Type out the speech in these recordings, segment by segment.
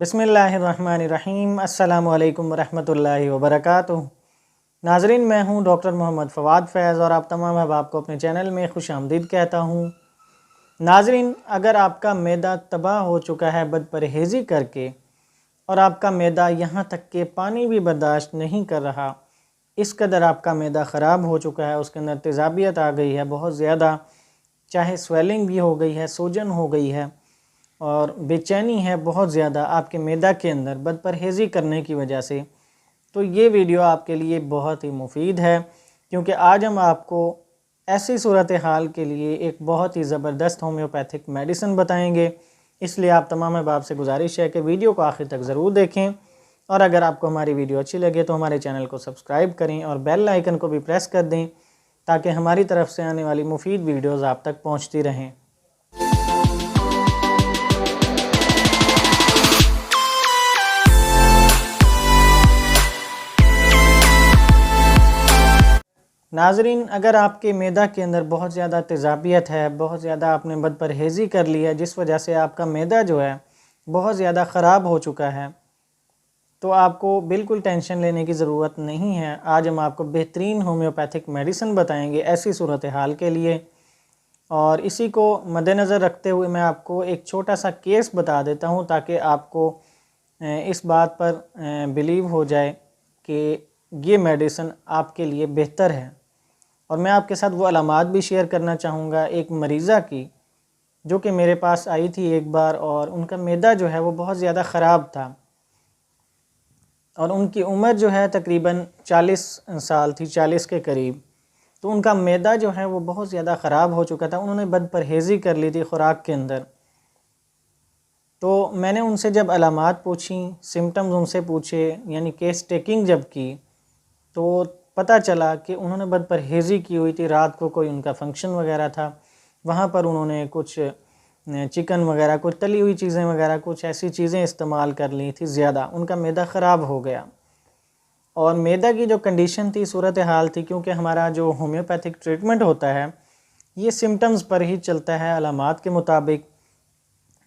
बिस्मिल्लाहिर्रहमानिर्रहीम। अस्सलामु अलैकुम वरहमतुल्लाहि वबरकातुहू। नाजरीन, मैं हूं डॉक्टर मोहम्मद फ़वाद फैज़ और आप तमाम अहबाब को अपने चैनल में खुशामदीद कहता हूं। नाजरीन, अगर आपका मैदा तबाह हो चुका है बदपरहेज़ी करके और आपका मैदा यहाँ तक कि पानी भी बर्दाश्त नहीं कर रहा, इस कदर आपका मैदा ख़राब हो चुका है, उसके अंदर तेज़ाबियत आ गई है बहुत ज़्यादा, चाहे स्वेलिंग भी हो गई है, सूजन हो गई है और बेचैनी है बहुत ज़्यादा आपके मैदा के अंदर बदपरहेज़ी करने की वजह से, तो ये वीडियो आपके लिए बहुत ही मुफीद है। क्योंकि आज हम आपको ऐसी सूरत हाल के लिए एक बहुत ही ज़बरदस्त होम्योपैथिक मेडिसिन बताएंगे। इसलिए आप तमाम अहबाब से गुजारिश है कि वीडियो को आखिर तक ज़रूर देखें और अगर आपको हमारी वीडियो अच्छी लगे तो हमारे चैनल को सब्सक्राइब करें और बेल आइकन को भी प्रेस कर दें ताकि हमारी तरफ से आने वाली मुफीद वीडियोज़ आप तक पहुँचती रहें। नाजरीन, अगर आपके मैदा के अंदर बहुत ज़्यादा तेज़ाबियत है, बहुत ज़्यादा आपने बदपरहेज़ी कर ली है जिस वजह से आपका मैदा जो है बहुत ज़्यादा ख़राब हो चुका है, तो आपको बिल्कुल टेंशन लेने की ज़रूरत नहीं है। आज हम आपको बेहतरीन होम्योपैथिक मेडिसिन बताएंगे ऐसी सूरत हाल के लिए। और इसी को मद्देनज़र रखते हुए मैं आपको एक छोटा सा केस बता देता हूँ ताकि आपको इस बात पर बिलीव हो जाए कि ये मेडिसिन आपके लिए बेहतर है। और मैं आपके साथ वो अलामात भी शेयर करना चाहूँगा एक मरीज़ा की, जो कि मेरे पास आई थी एक बार और उनका मैदा जो है वो बहुत ज़्यादा ख़राब था और उनकी उम्र जो है तकरीबन 40 साल थी, 40 के करीब। तो उनका मैदा जो है वो बहुत ज़्यादा ख़राब हो चुका था, उन्होंने बदपरहेज़ी कर ली थी ख़ुराक के अंदर। तो मैंने उनसे जब अलामात पूछी, सिम्टम्स उनसे पूछे, यानी केस टेकिंग जब की, तो पता चला कि उन्होंने बदपरहेज़ी की हुई थी। रात को कोई उनका फंक्शन वगैरह था, वहाँ पर उन्होंने कुछ चिकन वगैरह, कुछ तली हुई चीज़ें वगैरह, कुछ ऐसी चीज़ें इस्तेमाल कर ली थी ज़्यादा, उनका मैदा ख़राब हो गया। और मैदा की जो कंडीशन थी, सूरत हाल थी, क्योंकि हमारा जो होम्योपैथिक ट्रीटमेंट होता है ये सिम्टम्स पर ही चलता है अलामात के मुताबिक।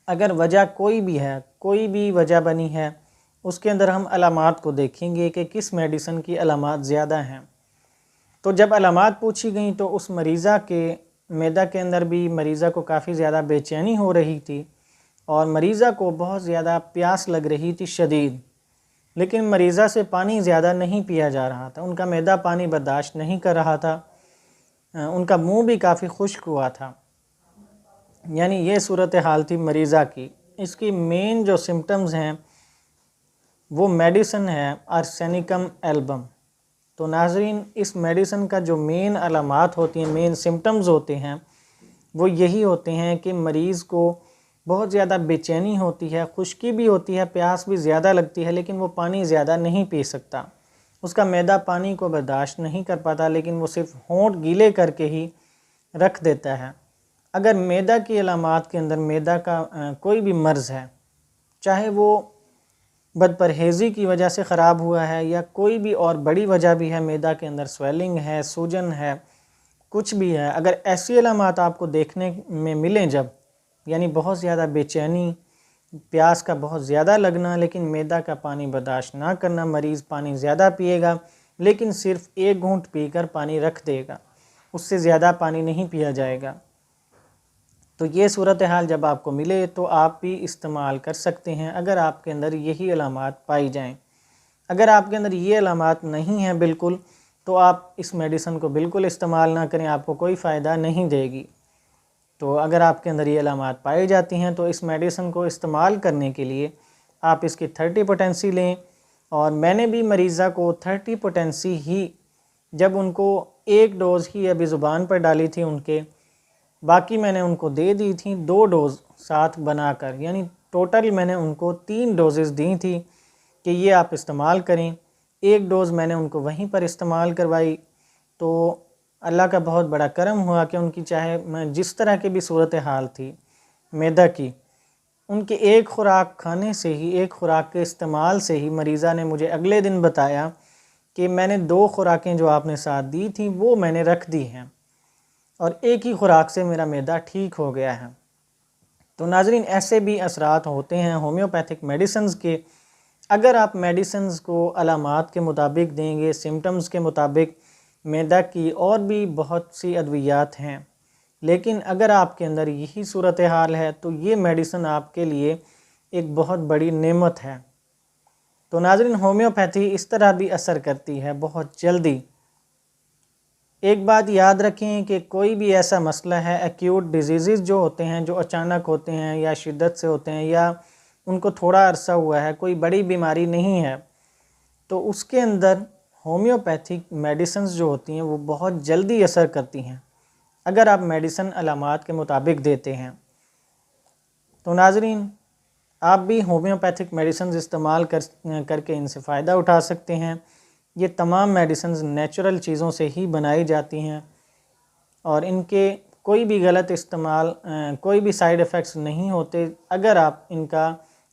अगर वजह कोई भी है, कोई भी वजह बनी है, उसके अंदर हम अलामात को देखेंगे कि किस मेडिसिन की अलामात ज़्यादा हैं। तो जब अलामात पूछी गई तो उस मरीज़ा के मैदा के अंदर भी मरीज़ा को काफ़ी ज़्यादा बेचैनी हो रही थी और मरीज़ा को बहुत ज़्यादा प्यास लग रही थी शदीद, लेकिन मरीज़ा से पानी ज़्यादा नहीं पिया जा रहा था, उनका मैदा पानी बर्दाश्त नहीं कर रहा था, उनका मुंह भी काफ़ी खुश्क हुआ था। यानी ये सूरत हाल थी मरीज़ा की। इसकी मेन जो सिम्टम्स हैं वो मेडिसिन है आर्सेनिकम एल्बम। तो नाजरीन, इस मेडिसिन का जो मेन अलामात होती हैं, मेन सिम्टम्स होते हैं, वो यही होते हैं कि मरीज़ को बहुत ज़्यादा बेचैनी होती है, खुश्की भी होती है, प्यास भी ज़्यादा लगती है, लेकिन वो पानी ज़्यादा नहीं पी सकता। उसका मैदा पानी को बर्दाश्त नहीं कर पाता, लेकिन वो सिर्फ होंठ गीले करके ही रख देता है। अगर मैदा की अलामात के अंदर मैदा का कोई भी मर्ज़ है, चाहे वो बदपरहेज़ी की वजह से ख़राब हुआ है या कोई भी और बड़ी वजह भी है, मैदा के अंदर स्वेलिंग है, सूजन है, कुछ भी है, अगर ऐसी अलामात आपको देखने में मिलें जब, यानी बहुत ज़्यादा बेचैनी, प्यास का बहुत ज़्यादा लगना, लेकिन मैदा का पानी बर्दाश्त ना करना, मरीज़ पानी ज़्यादा पिएगा लेकिन सिर्फ एक घूंट पीकर पानी रख देगा, उससे ज़्यादा पानी नहीं पिया जाएगा, तो ये सूरत हाल जब आपको मिले तो आप भी इस्तेमाल कर सकते हैं अगर आपके अंदर यही अलामात पाई जाएं। अगर आपके अंदर ये अलामात नहीं हैं बिल्कुल, तो आप इस मेडिसिन को बिल्कुल इस्तेमाल ना करें, आपको कोई फ़ायदा नहीं देगी। तो अगर आपके अंदर ये अलामात पाई जाती हैं तो इस मेडिसिन को इस्तेमाल करने के लिए आप इसकी 30 पोटेंसी लें। और मैंने भी मरीज़ा को 30 पोटेंसी ही, जब उनको एक डोज़ ही अभी ज़ुबान पर डाली थी उनके, बाकी मैंने उनको दे दी थी 2 डोज़ साथ बनाकर, यानी टोटल मैंने उनको 3 डोजेज़ दी थी कि ये आप इस्तेमाल करें। एक डोज़ मैंने उनको वहीं पर इस्तेमाल करवाई, तो अल्लाह का बहुत बड़ा करम हुआ कि उनकी चाहे मैं जिस तरह की भी सूरत हाल थी मैदा की, उनके एक ख़ुराक खाने से ही, एक ख़ुराक के इस्तेमाल से ही मरीज़ा ने मुझे अगले दिन बताया कि मैंने 2 ख़ुराकें जो आपने साथ दी थी वो मैंने रख दी हैं और एक ही ख़ुराक से मेरा मैदा ठीक हो गया है। तो नाज़रीन ऐसे भी असरात होते हैं होम्योपैथिक मेडिसिन्स के। अगर आप मेडिसिन्स को अलामात के मुताबिक देंगे, सिम्टम्स के मुताबिक, मैदा की और भी बहुत सी अद्वियात हैं, लेकिन अगर आपके अंदर यही सूरत हाल है तो ये मेडिसिन आपके लिए एक बहुत बड़ी नेमत है। तो नाज़रीन होम्योपैथी इस तरह भी असर करती है बहुत जल्दी। एक बात याद रखें कि कोई भी ऐसा मसला है, एक्यूट डिजीज़ जो होते हैं, जो अचानक होते हैं या शिद्दत से होते हैं या उनको थोड़ा अरसा हुआ है, कोई बड़ी बीमारी नहीं है, तो उसके अंदर होम्योपैथिक मेडिसिन्स जो होती हैं वो बहुत जल्दी असर करती हैं अगर आप मेडिसिन अलामात के मुताबिक देते हैं। तो नाज़रीन आप भी होम्योपैथिक मेडिसिन इस्तेमाल करके इनसे फ़ायदा उठा सकते हैं। ये तमाम मेडिसिन नेचुरल चीज़ों से ही बनाई जाती हैं और इनके कोई भी गलत इस्तेमाल, कोई भी साइड इफ़ेक्ट्स नहीं होते अगर आप इनका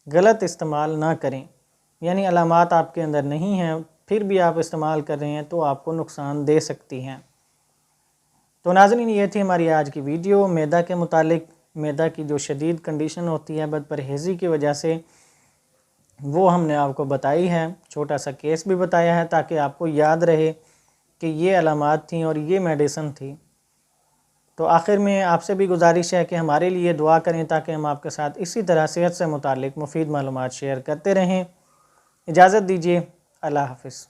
गलत इस्तेमाल ना करें। यानी अलामात आपके अंदर नहीं हैं फिर भी आप इस्तेमाल कर रहे हैं तो आपको नुकसान दे सकती हैं। तो नाज़रीन ये थी हमारी आज की वीडियो मैदा के मुतालिक। मैदा की जो शदीद कंडीशन होती है बदपरहेज़ी की वजह से, वो हमने आपको बताई है, छोटा सा केस भी बताया है ताकि आपको याद रहे कि ये अलामात थी और ये मेडिसिन थी। तो आखिर में आपसे भी गुजारिश है कि हमारे लिए दुआ करें ताकि हम आपके साथ इसी तरह सेहत से मुतालिक मुफीद मालूमात शेयर करते रहें। इजाज़त दीजिए, अल्लाह हाफ़िज़।